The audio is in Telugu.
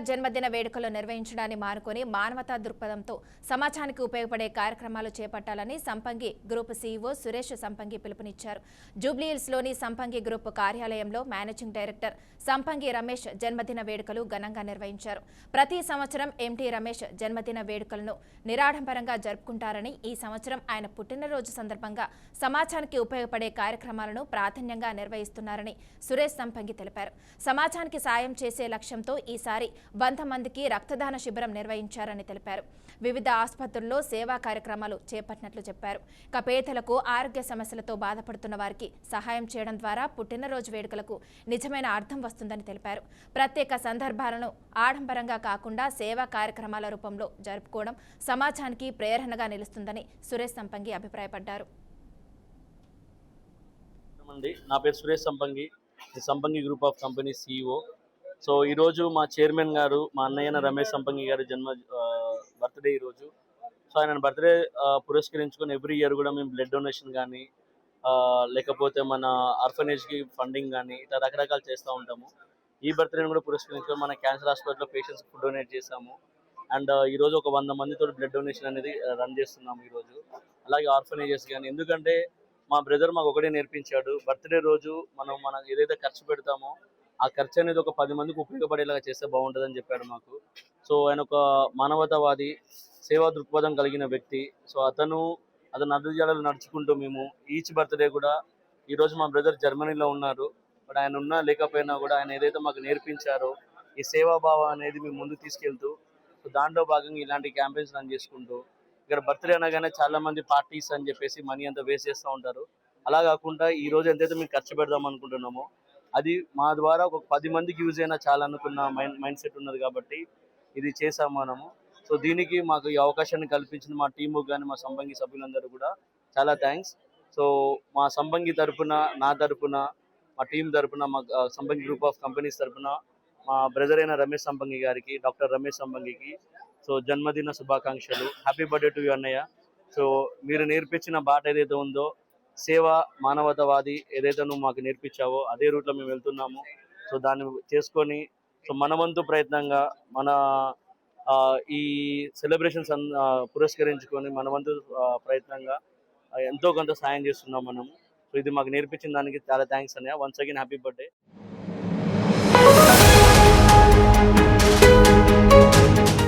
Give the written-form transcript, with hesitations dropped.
జన్మదిన వేడుకలు నిర్వహించడాన్ని మానుకొని మానవతా దృక్పథంతో సమాజానికి ఉపయోగపడే కార్యక్రమాలు చేపట్టాలని సంపంగి గ్రూప్ సీఈఓ సురేష్ సంపంగి పిలుపునిచ్చారు. జూబ్లీహిల్స్లోని సంపంగి గ్రూప్ కార్యాలయంలో మేనేజింగ్ డైరెక్టర్ సంపంగి రమేష్ జన్మదిన వేడుకలు ఘనంగా నిర్వహించారు. ప్రతి సంవత్సరం ఎంటీ రమేష్ జన్మదిన వేడుకలను నిరాడంబరంగా జరుపుకుంటారని, ఈ సంవత్సరం ఆయన పుట్టినరోజు సందర్భంగా సమాజానికి ఉపయోగపడే కార్యక్రమాలను ప్రాధాన్యంగా నిర్వహిస్తున్నారని సురేష్ సంపంగి తెలిపారు. సమాజానికి సాయం చేసే లక్ష్యంతో ఈసారి 100 మందికి రక్తదాన శిబిరం నిర్వహించారని తెలిపారు. వివిధ ఆసుపత్రుల్లో సేవా కార్యక్రమాలు చేపట్టినట్లు చెప్పారు. పేదలకు ఆరోగ్య సమస్యలతో బాధపడుతున్న వారికి సహాయం చేయడం ద్వారా పుట్టినరోజు వేడుకలకు నిజమైన అర్థం వస్తుందని తెలిపారు. ప్రత్యేక సందర్భాలను ఆడంబరంగా కాకుండా సేవా కార్యక్రమాల రూపంలో జరుపుకోవడం సమాజానికి ప్రేరణగా నిలుస్తుందని సురేష్ సంపంగి అభిప్రాయపడ్డారు. నా పేరు సురేష్ సంపంగి, సంపంగి group of company CEO. So ఈరోజు మా చైర్మన్ గారు, మా అన్నయ్య రమేష్ సంపంగి గారి బర్త్డే ఈరోజు. సో ఆయన బర్త్డే పురస్కరించుకొని ఎవ్రీ ఇయర్ కూడా మేము బ్లడ్ డొనేషన్ కానీ లేకపోతే మన ఆర్ఫనేజ్కి ఫండింగ్ కానీ ఇట్లా రకరకాలు చేస్తూ ఉంటాము. ఈ బర్త్డేని కూడా పురస్కరించుకొని మన క్యాన్సర్ హాస్పిటల్లో పేషెంట్స్కి ఫుడ్ డొనేట్ చేసాము. అండ్ ఈరోజు ఒక 100 మందితో బ్లడ్ డొనేషన్ అనేది రన్ చేస్తున్నాము ఈరోజు. అలాగే ఆర్ఫనేజెస్ కానీ, ఎందుకంటే మా బ్రదర్ మాకు ఒకటే నేర్పించాడు, బర్త్డే రోజు మనం ఏదైతే ఖర్చు పెడతామో ఆ ఖర్చు అనేది ఒక 10 మందికి ఉపయోగపడేలాగా చేస్తే బాగుంటుందని చెప్పాడు మాకు. సో ఆయన ఒక మానవతావాది, సేవా దృక్పథం కలిగిన వ్యక్తి. సో అతను అడుగుజాడలు నడుచుకుంటూ మేము ఈచ్ బర్త్డే కూడా, ఈరోజు మా బ్రదర్ జర్మనీలో ఉన్నారు, బట్ ఆయన ఉన్నా లేకపోయినా కూడా ఆయన ఏదైతే మాకు నేర్పించారో ఈ సేవాభావం అనేది మేము ముందుకు తీసుకెళ్తూ, సో దాంట్లో భాగంగా ఇలాంటి క్యాంపెయిన్స్ రన్ చేసుకుంటూ, ఇక్కడ బర్త్డే అనగానే చాలా మంది పార్టీస్ అని చెప్పేసి మనీ అంతా వేస్ట్ చేస్తూ ఉంటారు. అలా కాకుండా ఈ రోజు ఎంతైతే మేము ఖర్చు పెడదాం అనుకుంటున్నామో అది మా ద్వారా ఒక 10 మందికి యూజ్ అయినా చాలా అనుకున్న మైండ్ సెట్ ఉన్నది కాబట్టి ఇది చేసాము మనము. సో దీనికి మాకు ఈ అవకాశాన్ని కల్పించిన మా టీము కానీ మా సంపంగి సభ్యులందరూ కూడా చాలా థ్యాంక్స్. సో మా సంపంగి తరఫున, నా తరఫున, మా టీం తరఫున, మా సంపంగి గ్రూప్ ఆఫ్ కంపెనీస్ తరఫున మా బ్రదర్ అయిన రమేష్ సంపంగి గారికి, డాక్టర్ రమేష్ సంపంగికి సో జన్మదిన శుభాకాంక్షలు. హ్యాపీ బర్త్డే టు యు అన్నయ్య. సో మీరు నేర్పించిన బాట ఏదైతే ఉందో, సేవ, మానవతావాది ఏదైతే నువ్వు మాకు నేర్పించావో అదే రూట్లో మేము వెళ్తున్నాము. సో దాన్ని చేసుకొని, సో మన వంతు ప్రయత్నంగా మన ఈ సెలబ్రేషన్స్ పురస్కరించుకొని మన వంతు ప్రయత్నంగా ఎంతో కొంత సాయం చేస్తున్నాం మనము. సో ఇది మాకు నేర్పించిన దానికి చాలా థ్యాంక్స్ అన్నయ్య. Once again happy birthday.